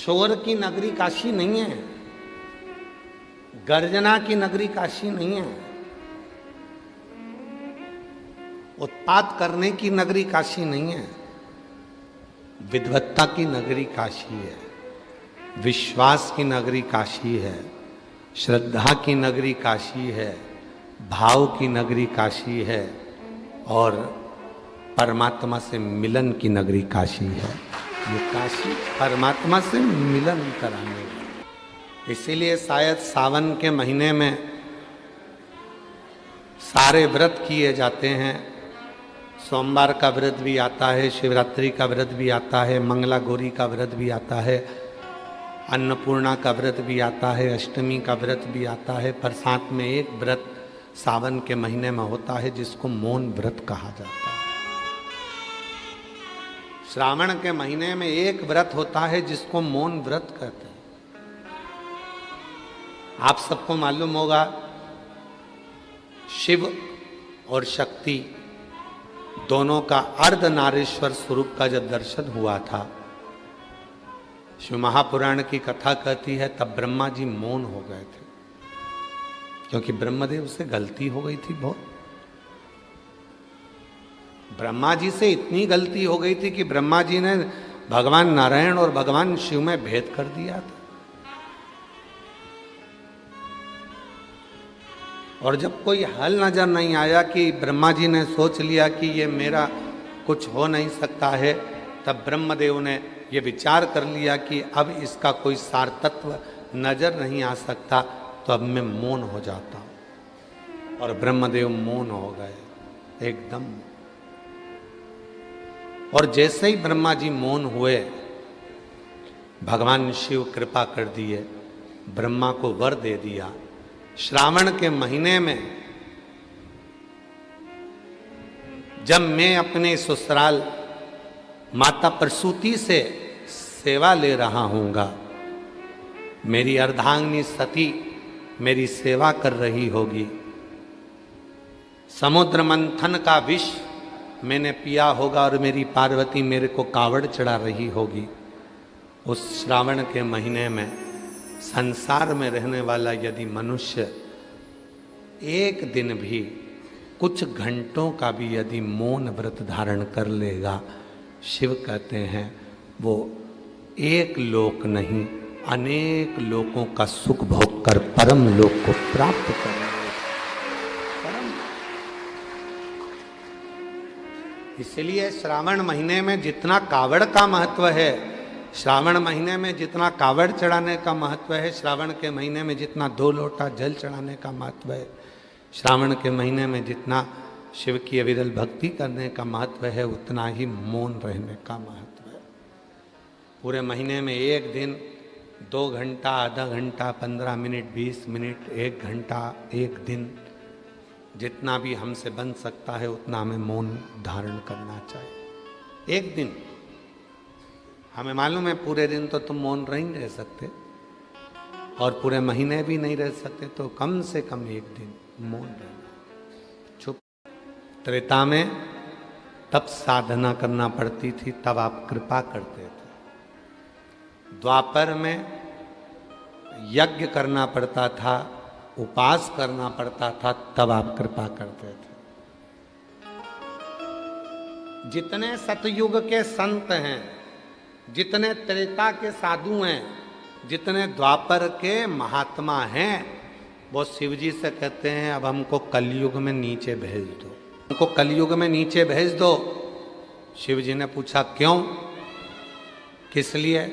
शोर की नगरी काशी नहीं है, गर्जना की नगरी काशी नहीं है, उत्पात करने की नगरी काशी नहीं है, विद्वत्ता की नगरी काशी है, विश्वास की नगरी काशी है, श्रद्धा की नगरी काशी है, भाव की नगरी काशी है और परमात्मा से मिलन की नगरी काशी है। ये काशी परमात्मा से मिलन कराने वाली। इसीलिए शायद सावन के महीने में सारे व्रत किए जाते हैं। सोमवार का व्रत भी आता है, शिवरात्रि का व्रत भी आता है, मंगला गौरी का व्रत भी आता है, अन्नपूर्णा का व्रत भी आता है, अष्टमी का व्रत भी आता है। पर साथ में एक व्रत सावन के महीने में होता है जिसको मौन व्रत कहा जाता है। श्रावण के महीने में एक व्रत होता है जिसको मौन व्रत कहते हैं। आप सबको मालूम होगा शिव और शक्ति दोनों का अर्धनारीश्वर स्वरूप का जब दर्शन हुआ था, शिव महापुराण की कथा कहती है तब ब्रह्मा जी मौन हो गए थे, क्योंकि ब्रह्मदेव से गलती हो गई थी बहुत। ब्रह्मा जी से इतनी गलती हो गई थी कि ब्रह्मा जी ने भगवान नारायण और भगवान शिव में भेद कर दिया था। और जब कोई हल नजर नहीं आया कि ब्रह्मा जी ने सोच लिया कि ये मेरा कुछ हो नहीं सकता है, तब ब्रह्मदेव ने ये विचार कर लिया कि अब इसका कोई सार तत्व नजर नहीं आ सकता, तो अब मैं मौन हो जाता हूं। और ब्रह्मदेव मौन हो गए एकदम। और जैसे ही ब्रह्मा जी मौन हुए, भगवान शिव कृपा कर दिए, ब्रह्मा को वर दे दिया। श्रावण के महीने में जब मैं अपने ससुराल माता प्रसूति से सेवा ले रहा हूँगा, मेरी अर्धांगिनी सती मेरी सेवा कर रही होगी, समुद्र मंथन का विष मैंने पिया होगा और मेरी पार्वती मेरे को कावड़ चढ़ा रही होगी। उस श्रावण के महीने में संसार में रहने वाला यदि मनुष्य एक दिन भी कुछ घंटों का भी यदि मौन व्रत धारण कर लेगा, शिव कहते हैं वो एक लोक नहीं अनेक लोकों का सुख भोग कर परम लोक को प्राप्त करेगा। इसलिए श्रावण महीने में जितना कावड़ का महत्व है, श्रावण महीने में जितना कावड़ चढ़ाने का महत्व है, श्रावण के महीने में जितना 2 लोटा जल चढ़ाने का महत्व है, श्रावण के महीने में जितना शिव की अविरल भक्ति करने का महत्व है, उतना ही मौन रहने का महत्व है। पूरे महीने में एक दिन 2 घंटा, आधा घंटा, 15 मिनट, 20 मिनट, 1 घंटा, एक दिन, जितना भी हमसे बन सकता है उतना हमें मौन धारण करना चाहिए। एक दिन हमें मालूम है पूरे दिन तो तुम मौन नहीं रह सकते और पूरे महीने भी नहीं रह सकते, तो कम से कम एक दिन मौन रहना, चुप। त्रेता में तब साधना करना पड़ती थी, तब आप कृपा करते थे। द्वापर में यज्ञ करना पड़ता था, उपास करना पड़ता था, तब आप कृपा करते थे। जितने सतयुग के संत हैं, जितने त्रेता के साधु हैं, जितने द्वापर के महात्मा हैं, वो शिव जी से कहते हैं अब हमको कलयुग में नीचे भेज दो, हमको कलयुग में नीचे भेज दो। शिव जी ने पूछा क्यों, किस लिए,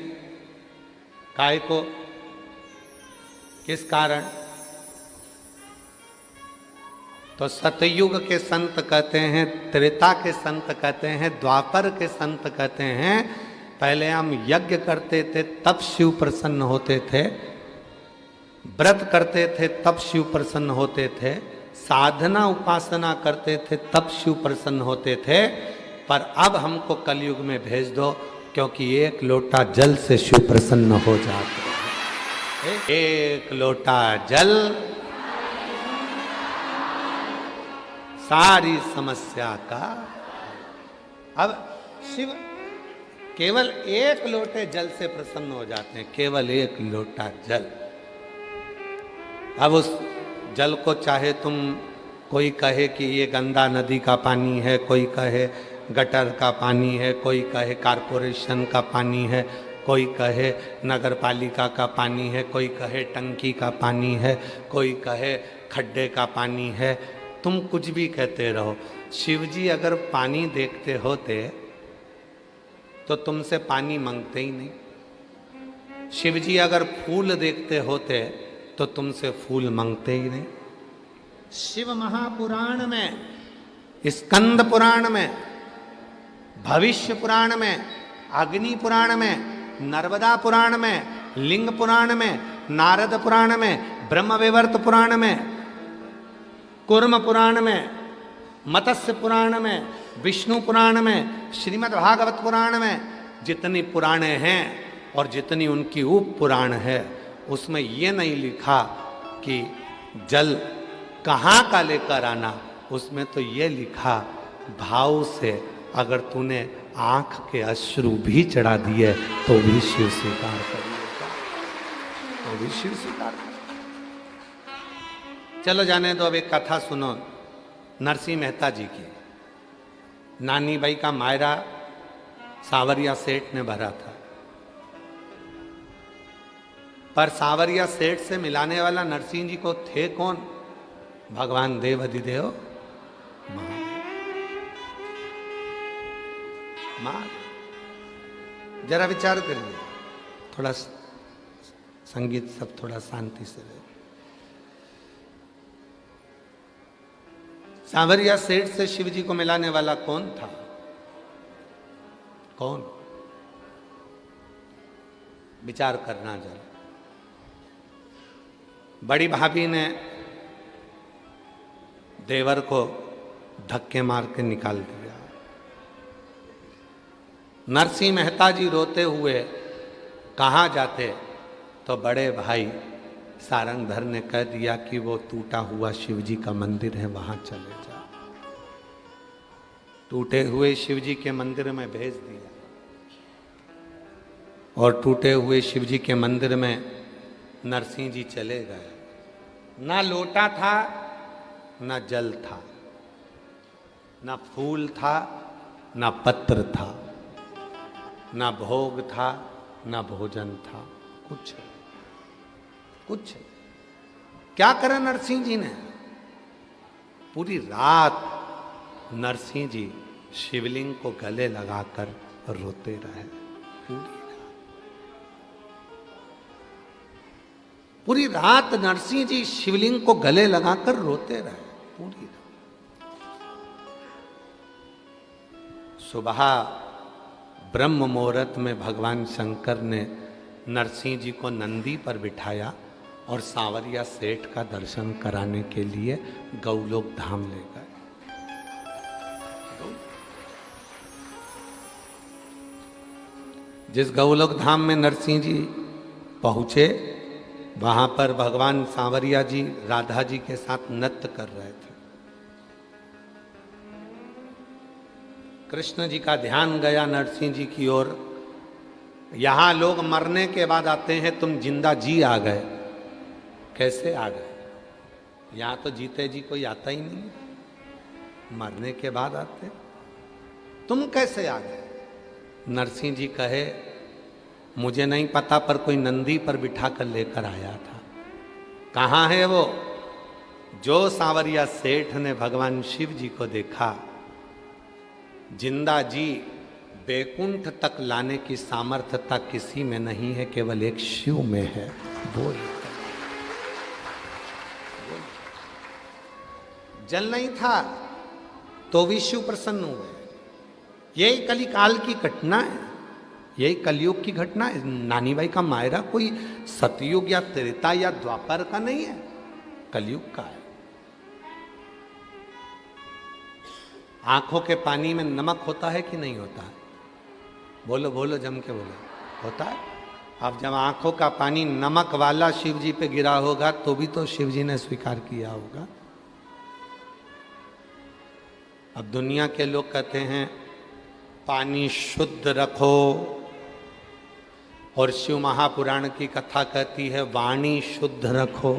काय को, किस कारण? तो सतयुग के संत कहते हैं, त्रेता के संत कहते हैं, द्वापर के संत कहते हैं पहले हम यज्ञ करते थे तब शिव प्रसन्न होते थे, व्रत करते थे तब शिव प्रसन्न होते थे, साधना उपासना करते थे तब शिव प्रसन्न होते थे। पर अब हमको कलयुग में भेज दो, क्योंकि 1 लोटा जल से शिव प्रसन्न हो जाते हैं। 1 लोटा जल सारी समस्या का। अब शिव केवल एक लोटे जल से प्रसन्न हो जाते हैं, केवल एक लोटा जल। अब उस जल को चाहे तुम, कोई कहे कि ये गंदा नदी का पानी है, कोई कहे गटर का पानी है, कोई कहे कारपोरेशन का पानी है, कोई कहे नगर पालिका का पानी है, कोई कहे टंकी का पानी है, कोई कहे खड्डे का पानी है, तुम कुछ भी कहते रहो। शिवजी अगर पानी देखते होते तो तुमसे पानी मांगते ही नहीं। शिवजी अगर फूल देखते होते तो तुमसे फूल मांगते ही नहीं। शिव महापुराण में, स्कंद पुराण में, भविष्य पुराण में, अग्नि पुराण में, नर्मदा पुराण में, लिंग पुराण में, नारद पुराण में, ब्रह्मवैवर्त पुराण में, कूर्म पुराण में, मत्स्य पुराण में, विष्णु पुराण में, श्रीमद् भागवत पुराण में, जितनी पुराणे हैं और जितनी उनकी उप पुराण है, उसमें ये नहीं लिखा कि जल कहाँ का लेकर आना। उसमें तो ये लिखा, भाव से अगर तूने आंख के अश्रु भी चढ़ा दिए तो भी शिव स्वीकार करिएगा, तो भी शिव स्वीकार करिएगा। चलो जाने दो, अब एक कथा सुनो नरसिंह मेहता जी की। नानी बाई का मायरा सांवरिया सेठ ने भरा था, पर सांवरिया सेठ से मिलाने वाला नरसिंह जी को थे कौन? भगवान देव अधिदेव महादेव। जरा विचार करिए, थोड़ा संगीत सब थोड़ा शांति से रहे। सांवरिया सेठ से शिव जी को मिलाने वाला कौन था? कौन? विचार करना जरा। बड़ी भाभी ने देवर को धक्के मार के निकाल दिया। नरसिंह मेहता जी रोते हुए कहाँ जाते तो बड़े भाई सारंगधर ने कह दिया कि वो टूटा हुआ शिवजी का मंदिर है, वहां चले जा। टूटे हुए शिवजी के मंदिर में भेज दिया और टूटे हुए शिवजी के मंदिर में नरसिंह जी चले गए। ना लोटा था, ना जल था, ना फूल था, ना पत्र था, ना भोग था, ना भोजन था, कुछ कुछ। क्या करा नरसिंह जी ने? पूरी रात नरसिंह जी शिवलिंग को गले लगाकर रोते रहे। पूरी रात नरसिंह जी शिवलिंग को गले लगाकर रोते रहे, पूरी रात। सुबह ब्रह्म मुहूर्त में भगवान शंकर ने नरसिंह जी को नंदी पर बिठाया और सांवरिया सेठ का दर्शन कराने के लिए गौलोक धाम ले गए। जिस गौलोक धाम में नरसिंह जी पहुंचे, वहां पर भगवान सांवरिया जी राधा जी के साथ नृत्य कर रहे थे। कृष्ण जी का ध्यान गया नरसिंह जी की ओर। यहां लोग मरने के बाद आते हैं, तुम जिंदा जी आ गए। कैसे आ गए? यहां तो जीते जी कोई आता ही नहीं, मरने के बाद आते। तुम कैसे आ गए? नरसिंह जी कहे, मुझे नहीं पता, पर कोई नंदी पर बिठा कर लेकर आया था। कहाँ है वो? जो सांवरिया सेठ ने भगवान शिव जी को देखा, जिंदा जी बैकुंठ तक लाने की सामर्थ्यता किसी में नहीं है, केवल एक शिव में है। वो जल नहीं था तो भी शिव प्रसन्न हुए। यही कलिकाल की घटना है, यही कलयुग की घटना है। नानी बाई का मायरा कोई सतयुग या त्रेता या द्वापर का नहीं है, कलयुग का है। आंखों के पानी में नमक होता है कि नहीं होता है? बोलो बोलो, जम के बोलो। होता है। अब जब आंखों का पानी नमक वाला शिव जी पे गिरा होगा तो भी तो शिव जी ने स्वीकार किया होगा। अब दुनिया के लोग कहते हैं पानी शुद्ध रखो। और शिव महापुराण की कथा कहती है वाणी शुद्ध रखो।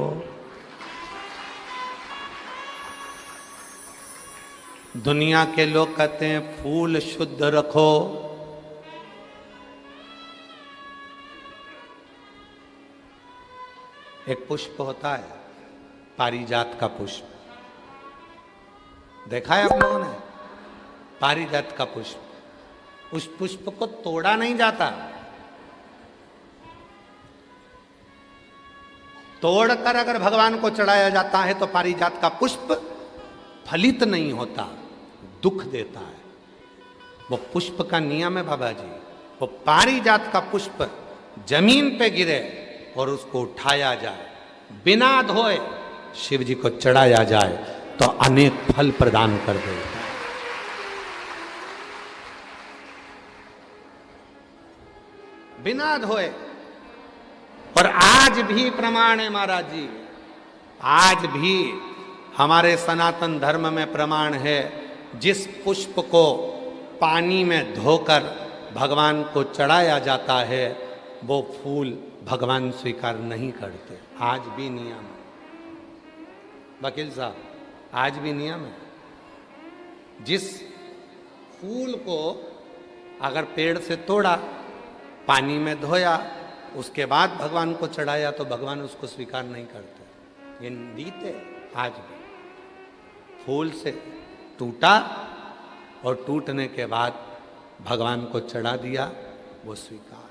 दुनिया के लोग कहते हैं फूल शुद्ध रखो। एक पुष्प होता है पारिजात का पुष्प, देखा है आप लोगों ने? पारिजात का पुष्प, उस पुष्प को तोड़ा नहीं जाता, तोड़कर अगर भगवान को चढ़ाया जाता है तो पारिजात का पुष्प फलित नहीं होता, दुख देता है। वो पुष्प का नियम है बाबा जी। वो पारिजात का पुष्प जमीन पे गिरे और उसको उठाया जाए, बिना धोए शिव जी को चढ़ाया जाए तो अनेक फल प्रदान कर देता है। बिना धोए। और आज भी प्रमाण है महाराज जी, आज भी हमारे सनातन धर्म में प्रमाण है, जिस पुष्प को पानी में धोकर भगवान को चढ़ाया जाता है वो फूल भगवान स्वीकार नहीं करते। आज भी नियम है वकील साहब, आज भी नियम है। जिस फूल को अगर पेड़ से तोड़ा, पानी में धोया, उसके बाद भगवान को चढ़ाया तो भगवान उसको स्वीकार नहीं करते। ये रीते आज भी। फूल से टूटा और टूटने के बाद भगवान को चढ़ा दिया, वो स्वीकार।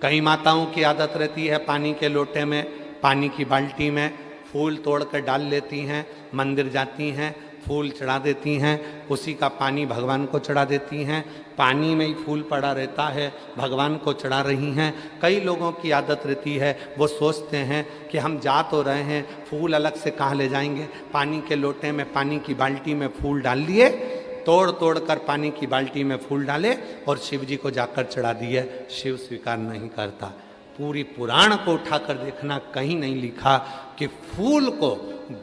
कई माताओं की आदत रहती है पानी के लोटे में, पानी की बाल्टी में फूल तोड़कर डाल लेती हैं, मंदिर जाती हैं, फूल चढ़ा देती हैं, उसी का पानी भगवान को चढ़ा देती हैं। पानी में ही फूल पड़ा रहता है, भगवान को चढ़ा रही हैं। कई लोगों की आदत रहती है, वो सोचते हैं कि हम जा तो रहे हैं, फूल अलग से कहाँ ले जाएंगे, पानी के लोटे में, पानी की बाल्टी में फूल डाल लिए, तोड़ तोड़ कर पानी की बाल्टी में फूल डाले और शिव जी को जाकर चढ़ा दिए। शिव स्वीकार नहीं करता। पूरी पुराण को उठाकर देखना, कहीं नहीं लिखा कि फूल को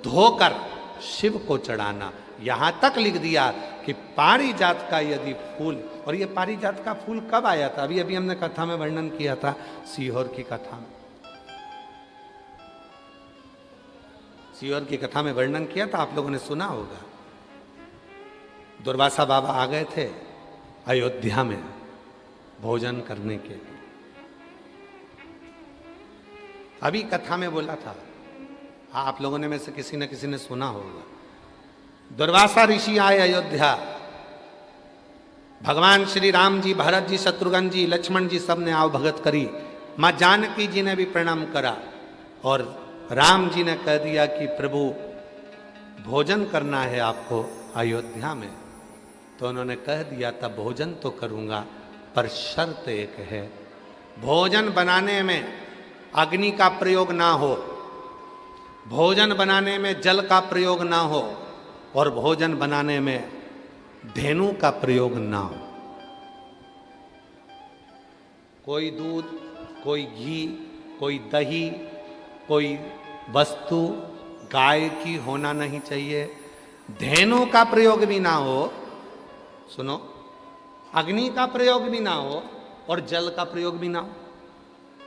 धोकर शिव को चढ़ाना। यहाँ तक लिख दिया कि पारिजात का यदि फूल, और ये पारिजात का फूल कब आया था? अभी अभी हमने कथा में वर्णन किया था, सीहोर की कथा में। सीहोर की कथा में वर्णन किया था, आप लोगों ने सुना होगा। दुर्वासा बाबा आ गए थे अयोध्या में भोजन करने के लिए। अभी कथा में बोला था, आप लोगों ने में से किसी न किसी ने सुना होगा। दुर्वासा ऋषि आए अयोध्या, भगवान श्री राम जी, भरत जी, शत्रुघ्न जी, लक्ष्मण जी सब ने आओ भगत करी। माँ जानकी जी ने भी प्रणाम करा और राम जी ने कह दिया कि प्रभु भोजन करना है आपको अयोध्या में। तो उन्होंने कह दिया था भोजन तो करूँगा, पर शर्त एक है, भोजन बनाने में अग्नि का प्रयोग ना हो, भोजन बनाने में जल का प्रयोग ना हो, और भोजन बनाने में धेनु का प्रयोग ना हो। कोई दूध, कोई घी, कोई दही, कोई वस्तु गाय की होना नहीं चाहिए। धेनु का प्रयोग भी ना हो, सुनो, अग्नि का प्रयोग भी ना हो और जल का प्रयोग भी ना हो।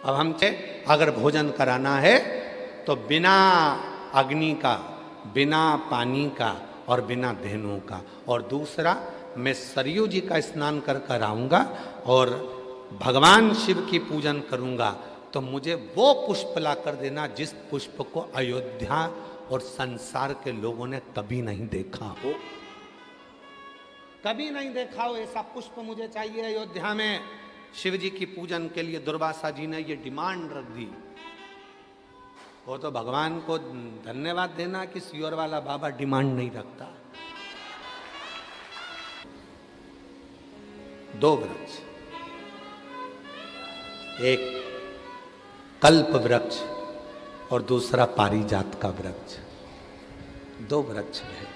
अब हमसे अगर भोजन कराना है तो बिना अग्नि का, बिना पानी का और बिना धेनु का। और दूसरा, मैं सरयू जी का स्नान कर कर आऊँगा और भगवान शिव की पूजन करूँगा, तो मुझे वो पुष्प ला कर देना जिस पुष्प को अयोध्या और संसार के लोगों ने कभी नहीं देखा हो। कभी नहीं देखा हो ऐसा पुष्प मुझे चाहिए अयोध्या में शिव जी की पूजन के लिए। दुर्वासा जी ने ये डिमांड रख दी। वो तो भगवान को धन्यवाद देना कि सीहोर वाला बाबा डिमांड नहीं रखता। दो वृक्ष, एक कल्प वृक्ष और दूसरा पारिजात का वृक्ष, दो वृक्ष है।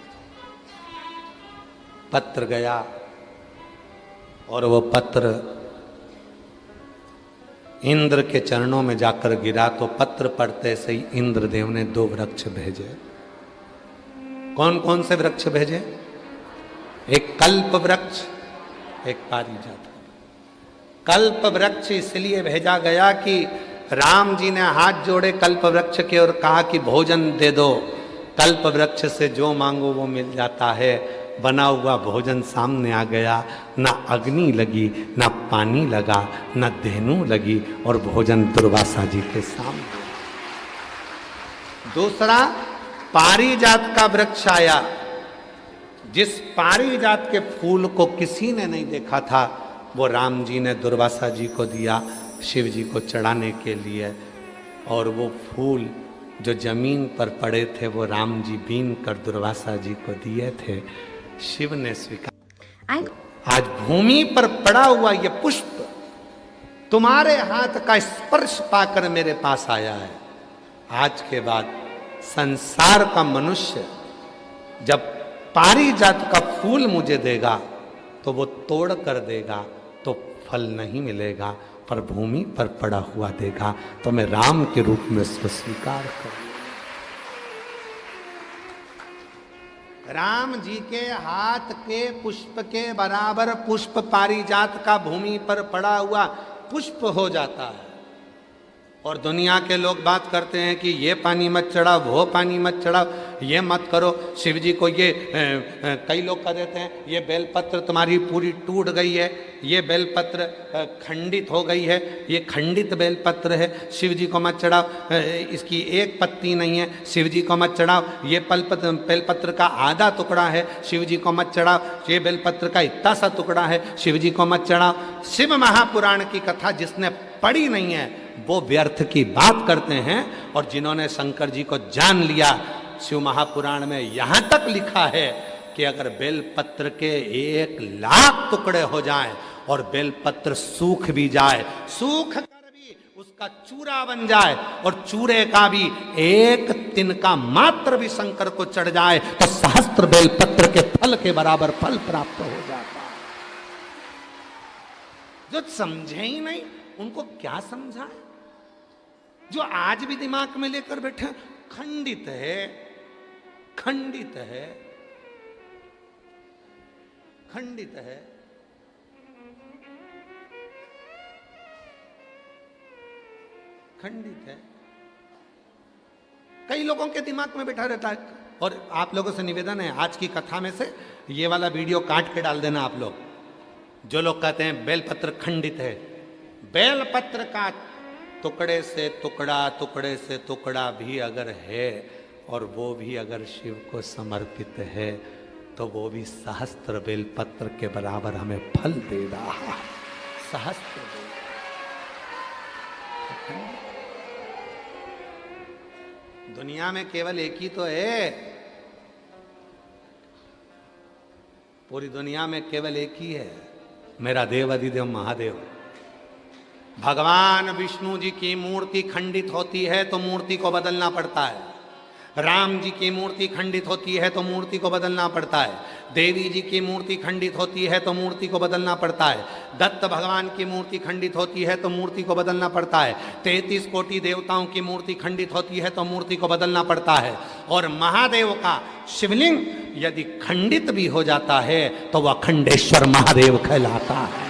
पत्र गया और वो पत्र इंद्र के चरणों में जाकर गिरा, तो पत्र पढ़ते से ही इंद्रदेव ने दो वृक्ष भेजे। कौन कौन से वृक्ष भेजे? एक कल्प वृक्ष एक पारिजात का। कल्प वृक्ष इसलिए भेजा गया कि राम जी ने हाथ जोड़े कल्प वृक्ष के और कहा कि भोजन दे दो। कल्प वृक्ष से जो मांगो वो मिल जाता है। बना हुआ भोजन सामने आ गया, ना अग्नि लगी, ना पानी लगा, ना धेनु लगी, और भोजन दुर्वासा जी के सामने। दूसरा, पारिजात का वृक्ष आया। जिस पारिजात के फूल को किसी ने नहीं देखा था, वो राम जी ने दुर्वासा जी को दिया शिव जी को चढ़ाने के लिए। और वो फूल जो जमीन पर पड़े थे वो राम जी बीन कर दुर्वासा जी को दिए थे। शिव ने स्वीकार। आज भूमि पर पड़ा हुआ ये पुष्प तुम्हारे हाथ का स्पर्श पाकर मेरे पास आया है। आज के बाद संसार का मनुष्य जब पारिजात का फूल मुझे देगा तो वो तोड़ कर देगा तो फल नहीं मिलेगा, पर भूमि पर पड़ा हुआ देगा तो मैं राम के रूप में उसको स्वीकार करूंगा। राम जी के हाथ के पुष्प के बराबर पुष्प पारिजात का भूमि पर पड़ा हुआ पुष्प हो जाता है। और दुनिया के लोग बात करते हैं कि ये पानी मत चढ़ाओ, वो पानी मत चढ़ाओ, ये मत करो शिव जी को। ये कई लोग कह देते हैं ये बेलपत्र तुम्हारी पूरी टूट गई है, ये बेलपत्र खंडित हो गई है, ये खंडित बेलपत्र है, शिव जी को मत चढ़ाओ, इसकी एक पत्ती नहीं है, शिव जी को मत चढ़ाओ, ये बेलपत्र का आधा टुकड़ा है, शिव जी को मत चढ़ाओ, ये बेलपत्र का इतना सा टुकड़ा है, शिव जी को मत चढ़ाओ। शिव महापुराण की कथा जिसने पढ़ी नहीं है वो व्यर्थ की बात करते हैं। और जिन्होंने शंकर जी को जान लिया, शिव महापुराण में यहां तक लिखा है कि अगर बेलपत्र के 1,00,000 टुकड़े हो जाएं और बेलपत्र सूख भी जाए, सूख कर भी उसका चूरा बन जाए और चूरे का भी एक तिनका मात्र भी शंकर को चढ़ जाए तो सहस्त्र बेलपत्र के फल के बराबर फल प्राप्त हो जाता है। जो समझे ही नहीं उनको क्या समझाए? जो आज भी दिमाग में लेकर बैठे खंडित है, खंडित है, खंडित है। खंडित है। कई लोगों के दिमाग में बैठा रहता है। और आप लोगों से निवेदन है, आज की कथा में से ये वाला वीडियो काट के डाल देना आप लोग। जो लोग कहते हैं बेलपत्र खंडित है, बेलपत्र का टुकड़े से टुकड़ा, टुकड़े से टुकड़ा भी अगर है और वो भी अगर शिव को समर्पित है तो वो भी सहस्त्र बेलपत्र के बराबर हमें फल दे रहा है। सहस्त्र दुनिया में केवल एक ही तो है, पूरी दुनिया में केवल एक ही है, मेरा देव अधिदेव महादेव। भगवान विष्णु जी की मूर्ति खंडित होती है तो मूर्ति को बदलना पड़ता है। राम जी की मूर्ति खंडित होती है तो मूर्ति को बदलना पड़ता है। देवी जी की मूर्ति खंडित होती है तो मूर्ति को बदलना पड़ता है। दत्त भगवान की मूर्ति खंडित होती है तो मूर्ति को बदलना पड़ता है। 33 कोटि देवताओं की मूर्ति खंडित होती है तो मूर्ति को बदलना पड़ता है। और महादेव का शिवलिंग यदि खंडित भी हो जाता है तो वह खंडेश्वर महादेव कहलाता है।